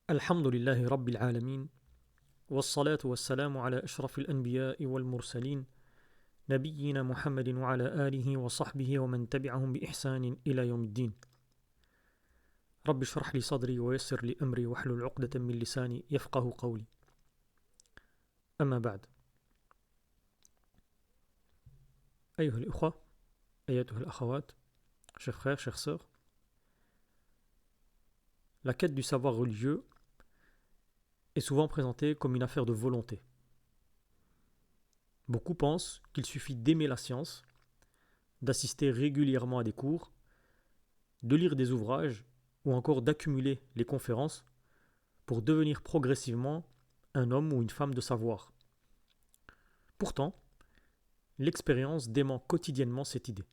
الحمد لله رب العالمين والصلاة والسلام على أشرف الأنبياء والمرسلين نبينا محمد وعلى آله وصحبه ومن تبعهم بإحسان إلى يوم الدين رب اشرح لي صدري ويسر لي أمري واحلل عقدة من لساني يفقه قولي أما بعد أيها الإخوة أيتها الأخوات chers frères, chères sœurs, la quête du savoir religieux est souvent présentée comme une affaire de volonté. Beaucoup pensent qu'il suffit d'aimer la science, d'assister régulièrement à des cours, de lire des ouvrages ou encore d'accumuler les conférences pour devenir progressivement un homme ou une femme de savoir. Pourtant, l'expérience dément quotidiennement cette idée.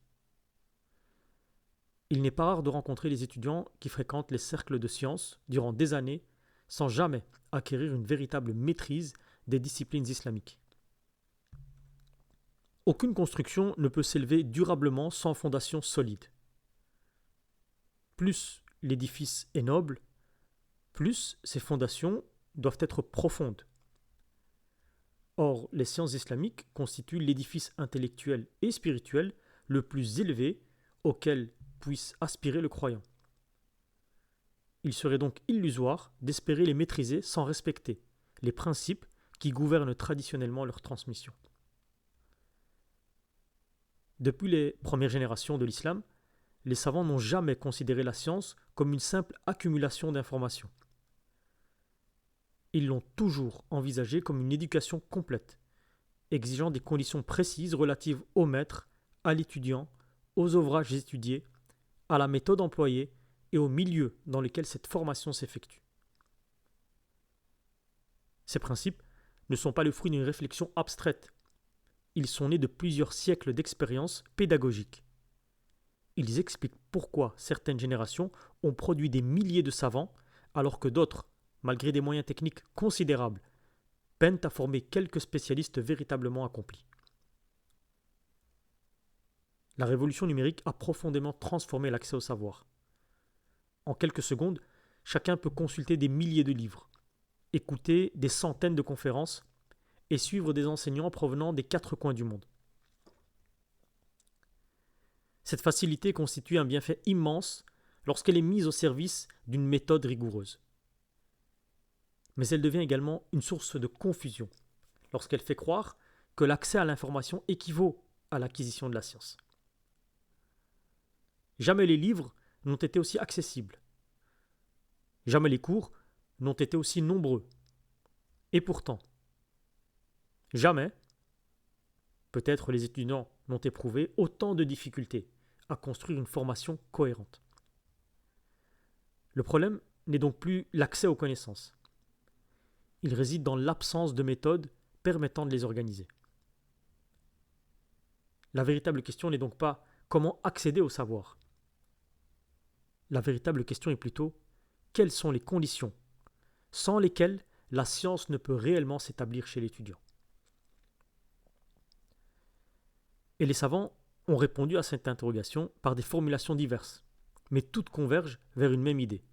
Il n'est pas rare de rencontrer les étudiants qui fréquentent les cercles de sciences durant des années sans jamais acquérir une véritable maîtrise des disciplines islamiques. Aucune construction ne peut s'élever durablement sans fondation solide. Plus l'édifice est noble, plus ses fondations doivent être profondes. Or, les sciences islamiques constituent l'édifice intellectuel et spirituel le plus élevé auquel puisse aspirer le croyant. Il serait donc illusoire d'espérer les maîtriser sans respecter les principes qui gouvernent traditionnellement leur transmission. Depuis les premières générations de l'islam, les savants n'ont jamais considéré la science comme une simple accumulation d'informations. Ils l'ont toujours envisagée comme une éducation complète, exigeant des conditions précises relatives au maître, à l'étudiant, aux ouvrages étudiés, à la méthode employée et au milieu dans lequel cette formation s'effectue. Ces principes ne sont pas le fruit d'une réflexion abstraite. Ils sont nés de plusieurs siècles d'expérience pédagogique. Ils expliquent pourquoi certaines générations ont produit des milliers de savants, alors que d'autres, malgré des moyens techniques considérables, peinent à former quelques spécialistes véritablement accomplis. La révolution numérique a profondément transformé l'accès au savoir. En quelques secondes, chacun peut consulter des milliers de livres, écouter des centaines de conférences et suivre des enseignants provenant des quatre coins du monde. Cette facilité constitue un bienfait immense lorsqu'elle est mise au service d'une méthode rigoureuse. Mais elle devient également une source de confusion lorsqu'elle fait croire que l'accès à l'information équivaut à l'acquisition de la science. Jamais les livres n'ont été aussi accessibles. Jamais les cours n'ont été aussi nombreux. Et pourtant, jamais, peut-être les étudiants n'ont éprouvé autant de difficultés à construire une formation cohérente. Le problème n'est donc plus l'accès aux connaissances. Il réside dans l'absence de méthodes permettant de les organiser. La véritable question n'est donc pas comment accéder au savoir. La véritable question est plutôt quelles sont les conditions sans lesquelles la science ne peut réellement s'établir chez l'étudiant. Et les savants ont répondu à cette interrogation par des formulations diverses, mais toutes convergent vers une même idée.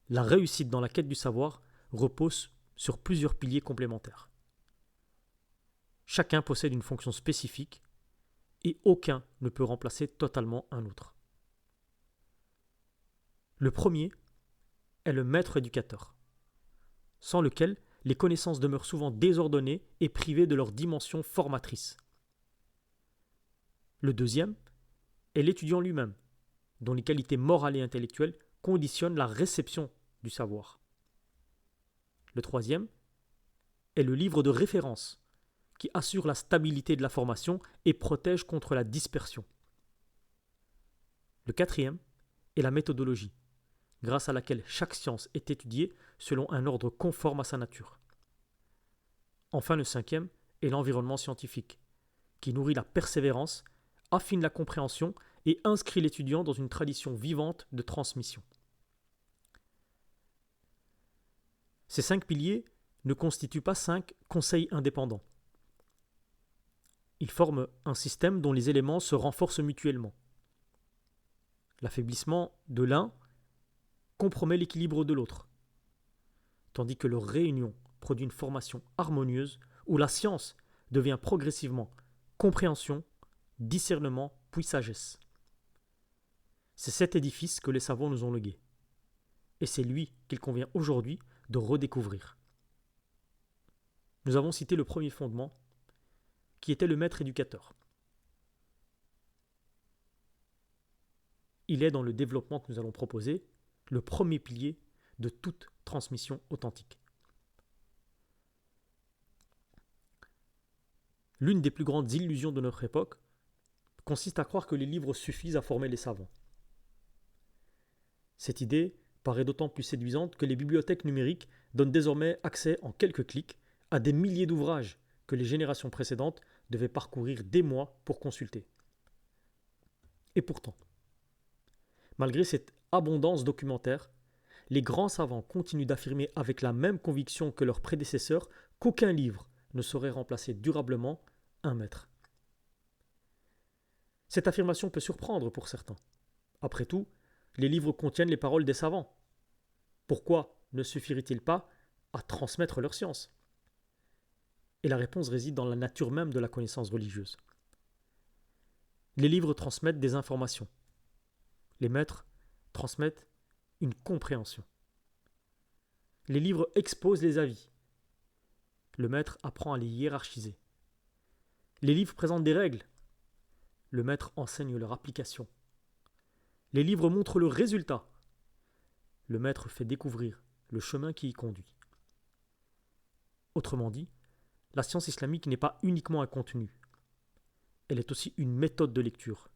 La réussite dans la quête du savoir repose sur plusieurs piliers complémentaires. Chacun possède une fonction spécifique et aucun ne peut remplacer totalement un autre. Le premier est le maître éducateur, sans lequel les connaissances demeurent souvent désordonnées et privées de leur dimension formatrice. Le deuxième est l'étudiant lui-même, dont les qualités morales et intellectuelles conditionnent la réception du savoir. Le troisième est le livre de référence, qui assure la stabilité de la formation et protège contre la dispersion. Le quatrième est la méthodologie, grâce à laquelle chaque science est étudiée selon un ordre conforme à sa nature. Enfin, le cinquième est l'environnement scientifique, qui nourrit la persévérance, affine la compréhension et inscrit l'étudiant dans une tradition vivante de transmission. Ces 5 piliers ne constituent pas 5 conseils indépendants. Ils forment un système dont les éléments se renforcent mutuellement. L'affaiblissement de l'un compromet l'équilibre de l'autre, tandis que leur réunion produit une formation harmonieuse où la science devient progressivement compréhension, discernement puis sagesse. C'est cet édifice que les savants nous ont légué, et c'est lui qu'il convient aujourd'hui de redécouvrir. Nous avons cité le premier fondement, qui était le maître éducateur. Il est dans le développement que nous allons proposer le premier pilier de toute transmission authentique. L'une des plus grandes illusions de notre époque consiste à croire que les livres suffisent à former les savants. Cette idée paraît d'autant plus séduisante que les bibliothèques numériques donnent désormais accès en quelques clics à des milliers d'ouvrages que les générations précédentes devaient parcourir des mois pour consulter. Et pourtant, malgré cette abondance documentaire, les grands savants continuent d'affirmer avec la même conviction que leurs prédécesseurs qu'aucun livre ne saurait remplacer durablement un maître. Cette affirmation peut surprendre pour certains. Après tout, les livres contiennent les paroles des savants. Pourquoi ne suffirait-il pas à transmettre leur science ? Et la réponse réside dans la nature même de la connaissance religieuse. Les livres transmettent des informations. Les maîtres transmettent une compréhension. Les livres exposent les avis. Le maître apprend à les hiérarchiser. Les livres présentent des règles. Le maître enseigne leur application. Les livres montrent le résultat. Le maître fait découvrir le chemin qui y conduit. Autrement dit, la science islamique n'est pas uniquement un contenu. Elle est aussi une méthode de lecture,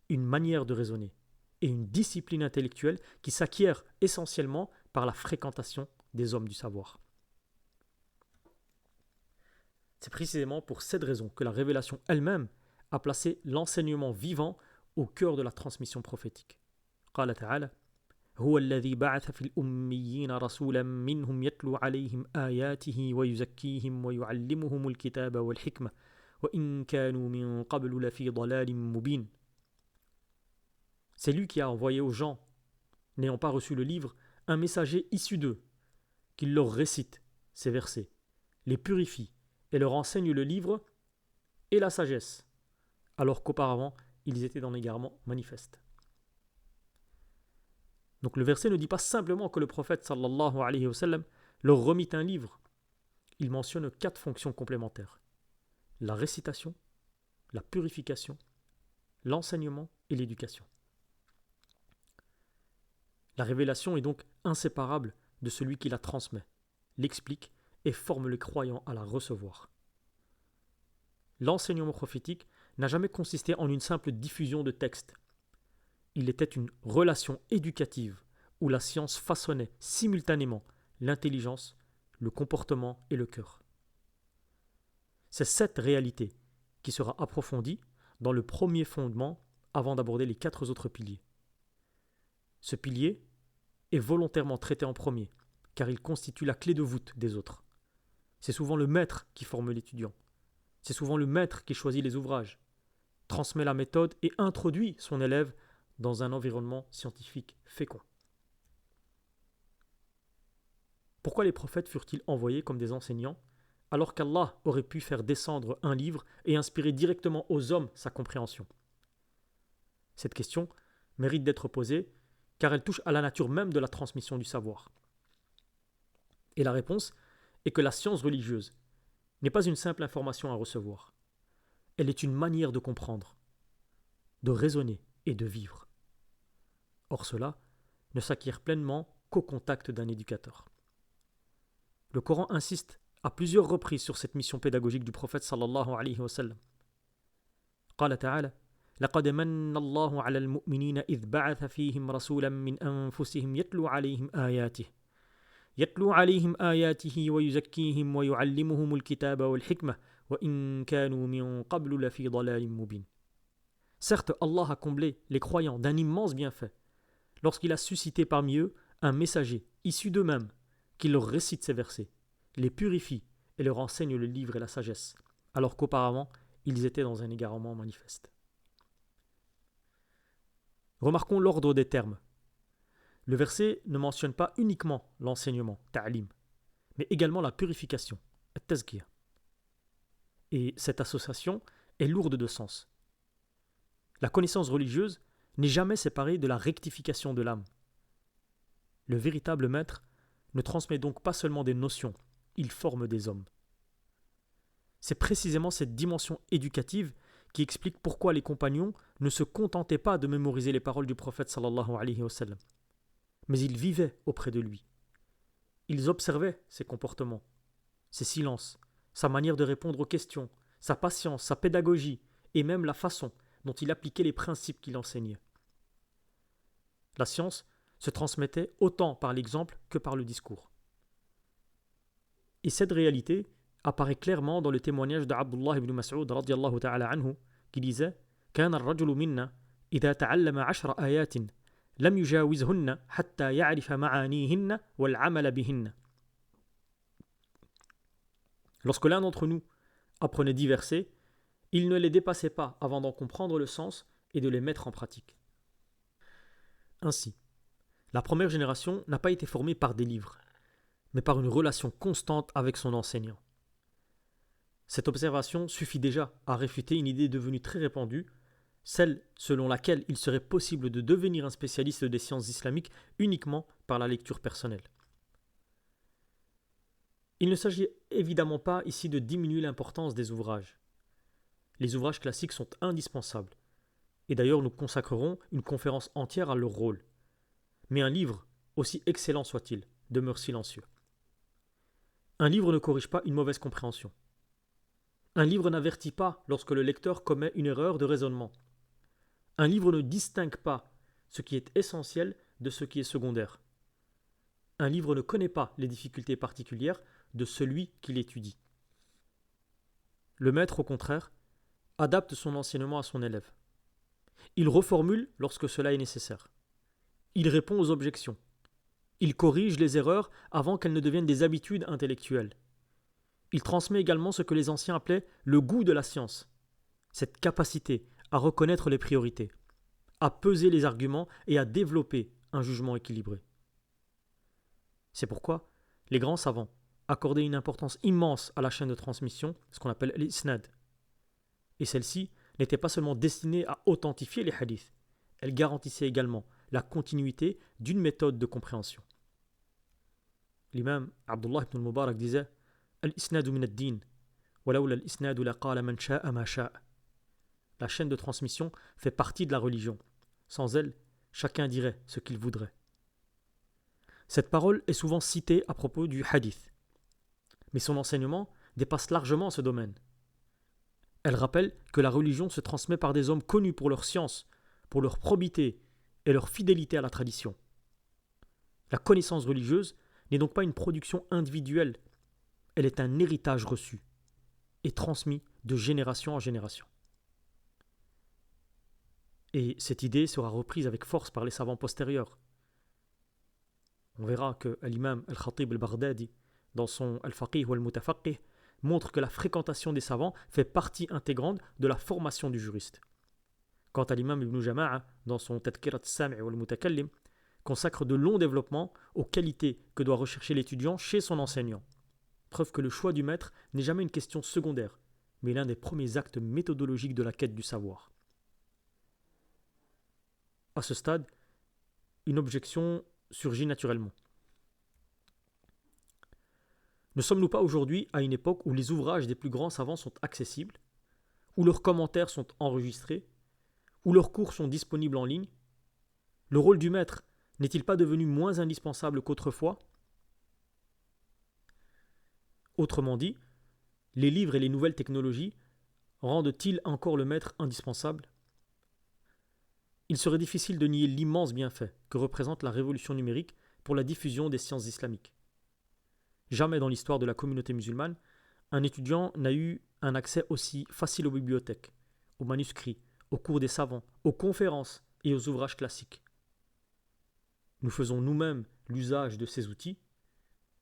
une manière de raisonner et une discipline intellectuelle qui s'acquiert essentiellement par la fréquentation des hommes du savoir. C'est précisément pour cette raison que la révélation elle-même a placé l'enseignement vivant au cœur de la transmission prophétique. قال تعالى: هو الذي بعث في الأميين رسولا منهم يتلو عليهم آياته ويزكيهم ويعلمهم الكتاب والحكمة وإن كانوا من قبل لفي ضلال مبين. C'est lui qui a envoyé aux gens, n'ayant pas reçu le livre, un messager issu d'eux, qui leur récite ces versets, les purifie et leur enseigne le livre et la sagesse, alors qu'auparavant, ils étaient dans l'égarement manifeste. Donc le verset ne dit pas simplement que le prophète sallallahu alayhi wa sallam leur remit un livre. Il mentionne 4 fonctions complémentaires: la récitation, la purification, l'enseignement et l'éducation. La révélation est donc inséparable de celui qui la transmet, l'explique et forme le croyant à la recevoir. L'enseignement prophétique n'a jamais consisté en une simple diffusion de textes. Il était une relation éducative où la science façonnait simultanément l'intelligence, le comportement et le cœur. C'est cette réalité qui sera approfondie dans le premier fondement avant d'aborder les 4 autres piliers. Ce pilier est volontairement traité en premier, car il constitue la clé de voûte des autres. C'est souvent le maître qui forme l'étudiant. C'est souvent le maître qui choisit les ouvrages, transmet la méthode et introduit son élève dans un environnement scientifique fécond. Pourquoi les prophètes furent-ils envoyés comme des enseignants, alors qu'Allah aurait pu faire descendre un livre et inspirer directement aux hommes sa compréhension ? Cette question mérite d'être posée car elle touche à la nature même de la transmission du savoir. Et la réponse est que la science religieuse n'est pas une simple information à recevoir. Elle est une manière de comprendre, de raisonner et de vivre. Or cela ne s'acquiert pleinement qu'au contact d'un éducateur. Le Coran insiste à plusieurs reprises sur cette mission pédagogique du prophète sallallahu alayhi wa sallam. قال تعالى: لقد من الله على المؤمنين إذ بعث فيهم رسولا من أنفسهم يتلو عليهم آياته ويزكيهم ويعلمهم الكتاب والحكمة وإن كانوا من قبل لفي ضلال مبين. Certes, Allah a comblé les croyants d'un immense bienfait lorsqu'il a suscité parmi eux un messager issu d'eux-mêmes qui leur récite ces versets, les purifie et leur enseigne le livre et la sagesse, alors qu'auparavant ils étaient dans un égarement manifeste. Remarquons l'ordre des termes. Le verset ne mentionne pas uniquement l'enseignement, ta'lim, mais également la purification, at-tazkiyah. Et cette association est lourde de sens. La connaissance religieuse n'est jamais séparée de la rectification de l'âme. Le véritable maître ne transmet donc pas seulement des notions, il forme des hommes. C'est précisément cette dimension éducative qui explique pourquoi les compagnons ne se contentaient pas de mémoriser les paroles du prophète sallallahu alayhi wa sallam, mais ils vivaient auprès de lui. Ils observaient ses comportements, ses silences, sa manière de répondre aux questions, sa patience, sa pédagogie et même la façon dont il appliquait les principes qu'il enseignait. La science se transmettait autant par l'exemple que par le discours. Et cette réalité apparaît clairement dans le témoignage d'Abdullah ibn Mas'ud radiyallahu ta'ala anhu qui disait كان الرجل منا إذا تعلم 10 آيات لم يجاوزهن حتى يعرف معانيهن والعمل بهن. Lorsque l'un d'entre nous apprenait 10 versets, il ne les dépassait pas avant d'en comprendre le sens et de les mettre en pratique. Ainsi, la première génération n'a pas été formée par des livres, mais par une relation constante avec son enseignant. Cette observation suffit déjà à réfuter une idée devenue très répandue, celle selon laquelle il serait possible de devenir un spécialiste des sciences islamiques uniquement par la lecture personnelle. Il ne s'agit évidemment pas ici de diminuer l'importance des ouvrages. Les ouvrages classiques sont indispensables, et d'ailleurs nous consacrerons une conférence entière à leur rôle. Mais un livre, aussi excellent soit-il, demeure silencieux. Un livre ne corrige pas une mauvaise compréhension. Un livre n'avertit pas lorsque le lecteur commet une erreur de raisonnement. Un livre ne distingue pas ce qui est essentiel de ce qui est secondaire. Un livre ne connaît pas les difficultés particulières de celui qui l'étudie. Le maître, au contraire, adapte son enseignement à son élève. Il reformule lorsque cela est nécessaire. Il répond aux objections. Il corrige les erreurs avant qu'elles ne deviennent des habitudes intellectuelles. Il transmet également ce que les anciens appelaient le goût de la science, cette capacité à reconnaître les priorités, à peser les arguments et à développer un jugement équilibré. C'est pourquoi les grands savants accordaient une importance immense à la chaîne de transmission, ce qu'on appelle l'isnad. Et celle-ci n'était pas seulement destinée à authentifier les hadiths, elle garantissait également la continuité d'une méthode de compréhension. L'imam Abdullah ibn al-Mubarak disait Al-isnadu min ad-din, walawla al-isnadu laqala man sha'a ma sha'a. La chaîne de transmission fait partie de la religion. Sans elle, chacun dirait ce qu'il voudrait. Cette parole est souvent citée à propos du hadith, mais son enseignement dépasse largement ce domaine. Elle rappelle que la religion se transmet par des hommes connus pour leur science, pour leur probité et leur fidélité à la tradition. La connaissance religieuse n'est donc pas une production individuelle, elle est un héritage reçu et transmis de génération en génération. Et cette idée sera reprise avec force par les savants postérieurs. On verra que l'imam al-Khatib al-Baghdadi, dans son Al-Faqih ou Al-Mutafaqih, montre que la fréquentation des savants fait partie intégrante de la formation du juriste. Quant à l'imam Ibn Jama'a, dans son Tadkirat al-Sami' ou Al-Mutakallim, consacre de longs développements aux qualités que doit rechercher l'étudiant chez son enseignant. Preuve que le choix du maître n'est jamais une question secondaire, mais l'un des premiers actes méthodologiques de la quête du savoir. À ce stade, une objection surgit naturellement. Ne sommes-nous pas aujourd'hui à une époque où les ouvrages des plus grands savants sont accessibles, où leurs commentaires sont enregistrés, où leurs cours sont disponibles en ligne? Le rôle du maître n'est-il pas devenu moins indispensable qu'autrefois? Autrement dit, les livres et les nouvelles technologies rendent-ils encore le maître indispensable? Il serait difficile de nier l'immense bienfait que représente la révolution numérique pour la diffusion des sciences islamiques. Jamais dans l'histoire de la communauté musulmane, un étudiant n'a eu un accès aussi facile aux bibliothèques, aux manuscrits, aux cours des savants, aux conférences et aux ouvrages classiques. Nous faisons nous-mêmes l'usage de ces outils,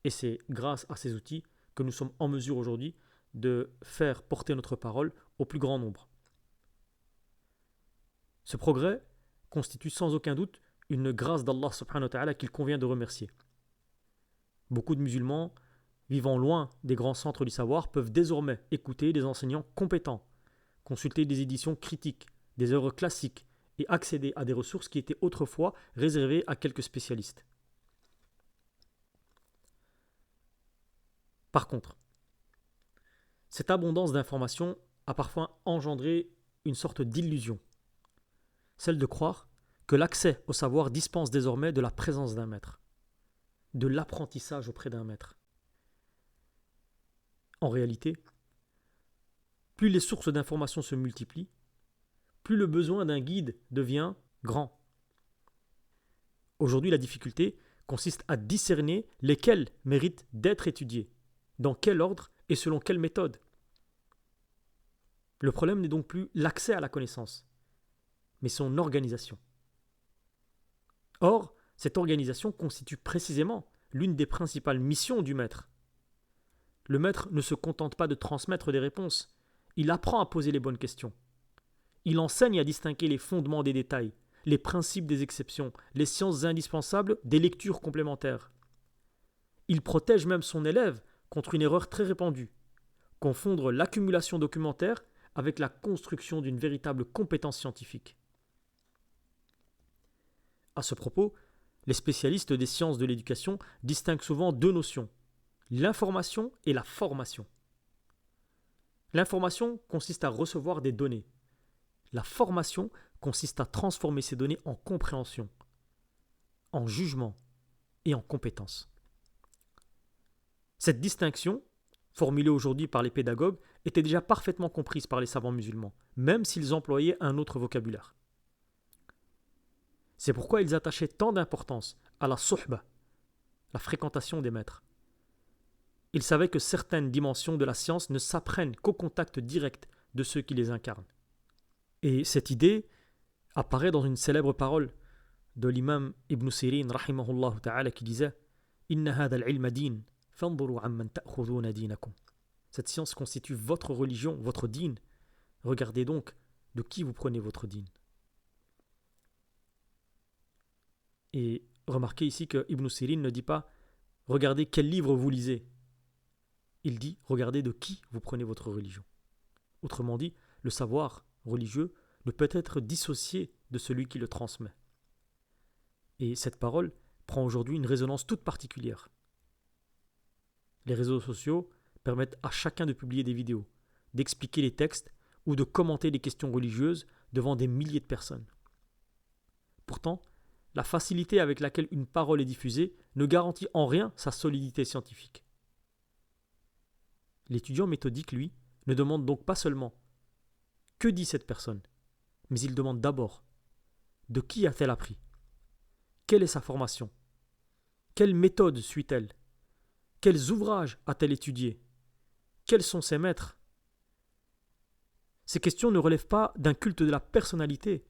et c'est grâce à ces outils que nous sommes en mesure aujourd'hui de faire porter notre parole au plus grand nombre. Ce progrès constitue sans aucun doute une grâce d'Allah subhanahu wa ta'ala qu'il convient de remercier. Beaucoup de musulmans vivant loin des grands centres du savoir peuvent désormais écouter des enseignants compétents, consulter des éditions critiques, des œuvres classiques et accéder à des ressources qui étaient autrefois réservées à quelques spécialistes. Par contre, cette abondance d'informations a parfois engendré une sorte d'illusion, celle de croire que l'accès au savoir dispense désormais de la présence d'un maître, de l'apprentissage auprès d'un maître. En réalité, plus les sources d'informations se multiplient, plus le besoin d'un guide devient grand. Aujourd'hui, la difficulté consiste à discerner lesquels méritent d'être étudiés, dans quel ordre et selon quelle méthode. Le problème n'est donc plus l'accès à la connaissance, mais son organisation. Or, cette organisation constitue précisément l'une des principales missions du maître. Le maître ne se contente pas de transmettre des réponses, il apprend à poser les bonnes questions. Il enseigne à distinguer les fondements des détails, les principes des exceptions, les sciences indispensables des lectures complémentaires. Il protège même son élève contre une erreur très répandue, confondre l'accumulation documentaire avec la construction d'une véritable compétence scientifique. À ce propos, les spécialistes des sciences de l'éducation distinguent souvent deux notions, l'information et la formation. L'information consiste à recevoir des données. La formation consiste à transformer ces données en compréhension, en jugement et en compétence. Cette distinction, formulée aujourd'hui par les pédagogues, était déjà parfaitement comprise par les savants musulmans, même s'ils employaient un autre vocabulaire. C'est pourquoi ils attachaient tant d'importance à la suhba, la fréquentation des maîtres. Ils savaient que certaines dimensions de la science ne s'apprennent qu'au contact direct de ceux qui les incarnent. Et cette idée apparaît dans une célèbre parole de l'imam Ibn Sirin rahimahullah ta'ala qui disait Inna hadha al-ilma din, fanzuru amman ta'khuduna dinakum. Cette science constitue votre religion, votre dîn. Regardez donc de qui vous prenez votre dîn. Et remarquez ici que Ibn Sirin ne dit pas regardez quel livre vous lisez. Il dit regardez de qui vous prenez votre religion. Autrement dit, le savoir religieux ne peut être dissocié de celui qui le transmet. Et cette parole prend aujourd'hui une résonance toute particulière. Les réseaux sociaux permettent à chacun de publier des vidéos, d'expliquer les textes ou de commenter des questions religieuses devant des milliers de personnes. Pourtant, la facilité avec laquelle une parole est diffusée ne garantit en rien sa solidité scientifique. L'étudiant méthodique, lui, ne demande donc pas seulement « Que dit cette personne ?», mais il demande d'abord « De qui a-t-elle appris ? Quelle est sa formation ? Quelle méthode suit-elle ? Quels ouvrages a-t-elle étudiés ? Quels sont ses maîtres ? » Ces questions ne relèvent pas d'un culte de la personnalité,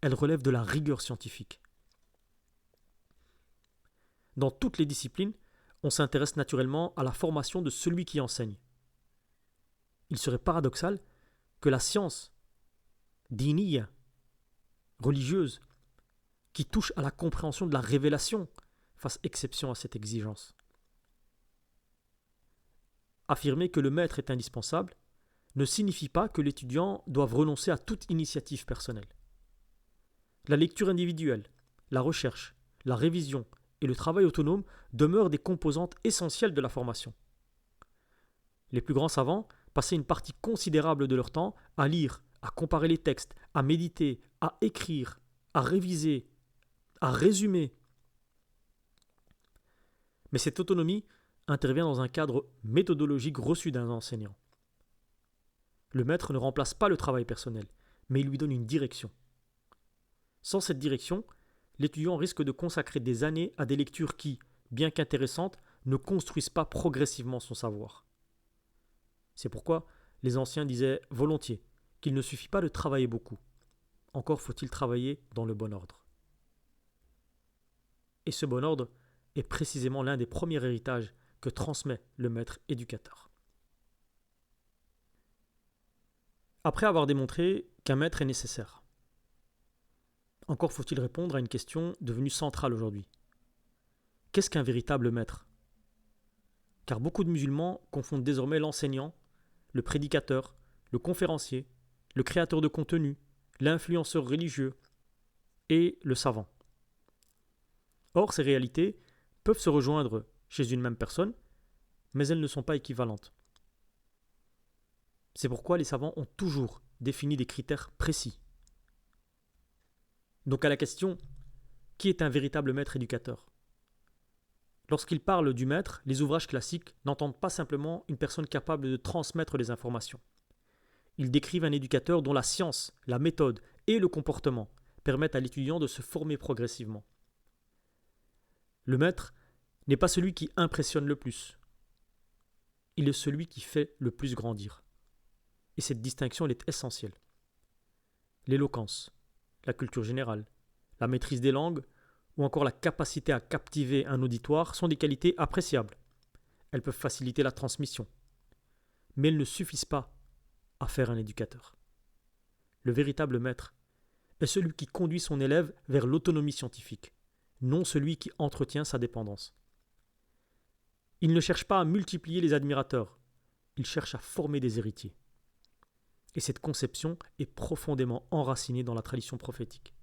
elles relèvent de la rigueur scientifique. Dans toutes les disciplines, on s'intéresse naturellement à la formation de celui qui enseigne. Il serait paradoxal que la science diniya, religieuse, qui touche à la compréhension de la révélation, fasse exception à cette exigence. Affirmer que le maître est indispensable ne signifie pas que l'étudiant doive renoncer à toute initiative personnelle. La lecture individuelle, la recherche, la révision et le travail autonome demeurent des composantes essentielles de la formation. Les plus grands savants passaient une partie considérable de leur temps à lire, à comparer les textes, à méditer, à écrire, à réviser, à résumer. Mais cette autonomie intervient dans un cadre méthodologique reçu d'un enseignant. Le maître ne remplace pas le travail personnel, mais il lui donne une direction. Sans cette direction, l'étudiant risque de consacrer des années à des lectures qui, bien qu'intéressantes, ne construisent pas progressivement son savoir. C'est pourquoi les anciens disaient volontiers qu'il ne suffit pas de travailler beaucoup. Encore faut-il travailler dans le bon ordre. Et ce bon ordre est précisément l'un des premiers héritages que transmet le maître éducateur. Après avoir démontré qu'un maître est nécessaire, Encore faut-il répondre à une question devenue centrale aujourd'hui. Qu'est-ce qu'un véritable maître? Car beaucoup de musulmans confondent désormais l'enseignant, le prédicateur, le conférencier, le créateur de contenu, l'influenceur religieux et le savant. Or, ces réalités peuvent se rejoindre chez une même personne, mais elles ne sont pas équivalentes. C'est pourquoi les savants ont toujours défini des critères précis. Donc à la question, qui est un véritable maître éducateur? Lorsqu'ils parlent du maître, les ouvrages classiques n'entendent pas simplement une personne capable de transmettre les informations. Ils décrivent un éducateur dont la science, la méthode et le comportement permettent à l'étudiant de se former progressivement. Le maître n'est pas celui qui impressionne le plus. Il est celui qui fait le plus grandir. Et cette distinction elle est essentielle. L'éloquence, la culture générale, la maîtrise des langues ou encore la capacité à captiver un auditoire sont des qualités appréciables. Elles peuvent faciliter la transmission. Mais elles ne suffisent pas à faire un éducateur. Le véritable maître est celui qui conduit son élève vers l'autonomie scientifique, non celui qui entretient sa dépendance. Il ne cherche pas à multiplier les admirateurs, il cherche à former des héritiers. Et cette conception est profondément enracinée dans la tradition prophétique.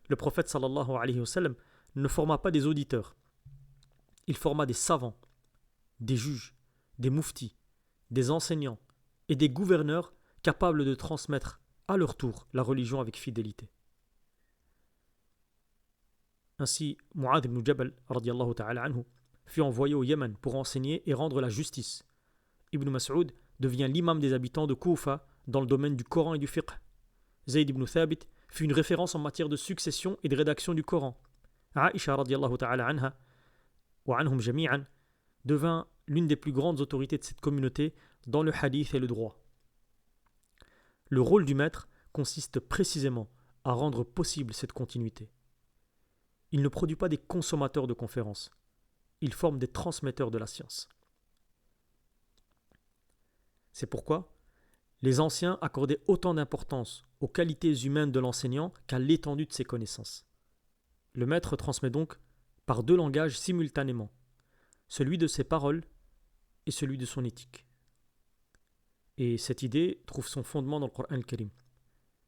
Le prophète sallallahu alayhi wa sallam ne forma pas des auditeurs, il forma des savants, des juges, des mouftis, des enseignants et des gouverneurs capables de transmettre à leur tour la religion avec fidélité. Ainsi, Mu'adh ibn Jabal radiyallahu ta'ala anhu fut envoyé au Yémen pour enseigner et rendre la justice. Ibn Mas'ud devient l'imam des habitants de Koufa dans le domaine du Coran et du fiqh. Zayd ibn Thabit fut une référence en matière de succession et de rédaction du Coran. Aïcha radiyallahu ta'ala anha wa anhum jami'an devint l'une des plus grandes autorités de cette communauté dans le hadith et le droit. Le rôle du maître consiste précisément à rendre possible cette continuité. Il ne produit pas des consommateurs de conférences, il forme des transmetteurs de la science. C'est pourquoi les anciens accordaient autant d'importance aux qualités humaines de l'enseignant qu'à l'étendue de ses connaissances. Le maître transmet donc par deux langages simultanément, celui de ses paroles et celui de son éthique. Et cette idée trouve son fondement dans le Coran al-Karim.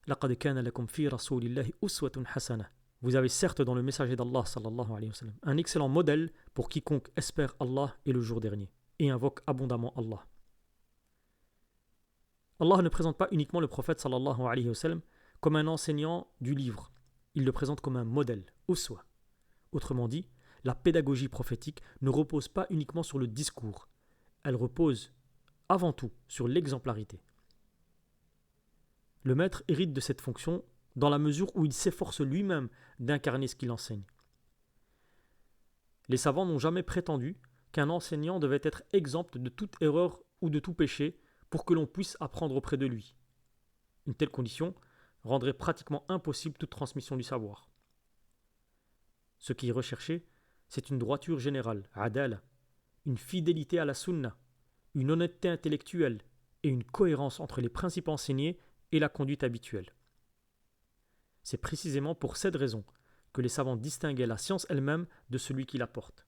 لَقَدْ كَانَ لَكُمْ فِي رَسُولِ اللَّهِ أُسْوَةٌ حَسَنَةٌ. Vous avez certes dans le messager d'Allah sallallahu alayhi wa sallam un excellent modèle pour quiconque espère Allah et le jour dernier et invoque abondamment Allah. Allah ne présente pas uniquement le prophète sallallahu alayhi wa sallam comme un enseignant du livre, il le présente comme un modèle, uswa. Autrement dit, la pédagogie prophétique ne repose pas uniquement sur le discours, elle repose avant tout sur l'exemplarité. Le maître hérite de cette fonction dans la mesure où il s'efforce lui-même d'incarner ce qu'il enseigne. Les savants n'ont jamais prétendu qu'un enseignant devait être exempt de toute erreur ou de tout péché pour que l'on puisse apprendre auprès de lui. Une telle condition rendrait pratiquement impossible toute transmission du savoir. Ce qui est recherché, c'est une droiture générale, adala, une fidélité à la sunna, une honnêteté intellectuelle et une cohérence entre les principes enseignés et la conduite habituelle. C'est précisément pour cette raison que les savants distinguaient la science elle-même de celui qui la porte.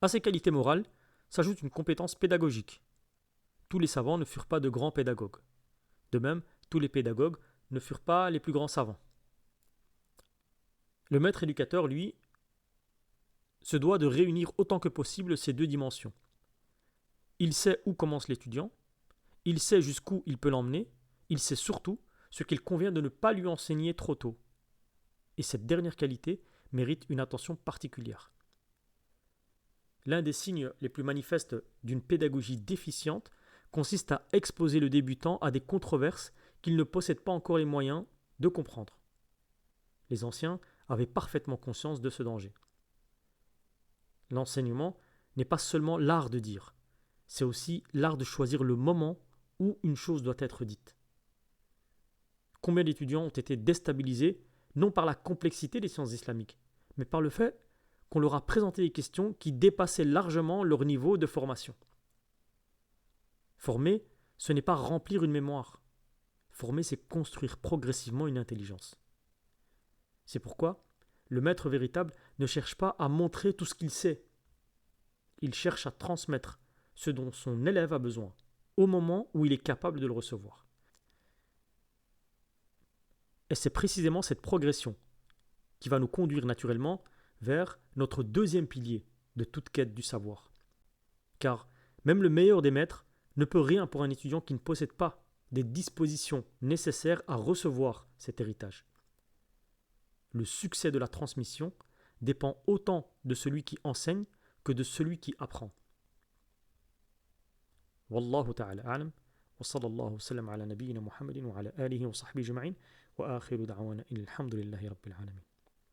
À ces qualités morales s'ajoute une compétence pédagogique. Tous les savants ne furent pas de grands pédagogues. De même, tous les pédagogues ne furent pas les plus grands savants. Le maître éducateur, lui, se doit de réunir autant que possible ces deux dimensions. Il sait où commence l'étudiant, il sait jusqu'où il peut l'emmener, il sait surtout ce qu'il convient de ne pas lui enseigner trop tôt. Et cette dernière qualité mérite une attention particulière. L'un des signes les plus manifestes d'une pédagogie déficiente consiste à exposer le débutant à des controverses qu'il ne possède pas encore les moyens de comprendre. Les anciens avaient parfaitement conscience de ce danger. L'enseignement n'est pas seulement l'art de dire, c'est aussi l'art de choisir le moment où une chose doit être dite. Combien d'étudiants ont été déstabilisés, non par la complexité des sciences islamiques, mais par le fait qu'on leur a présenté des questions qui dépassaient largement leur niveau de formation. Former, ce n'est pas remplir une mémoire. Former, c'est construire progressivement une intelligence. C'est pourquoi le maître véritable ne cherche pas à montrer tout ce qu'il sait. Il cherche à transmettre ce dont son élève a besoin, au moment où il est capable de le recevoir. Et c'est précisément cette progression qui va nous conduire naturellement vers notre deuxième pilier de toute quête du savoir. Car même le meilleur des maîtres ne peut rien pour un étudiant qui ne possède pas des dispositions nécessaires à recevoir cet héritage. Le succès de la transmission dépend autant de celui qui enseigne que de celui qui apprend. Wallahu ta'ala a'lam. وصلى الله وسلم على نبينا محمد وعلى آله وصحبه أجمعين وآخر دعوانا إن الحمد لله رب العالمين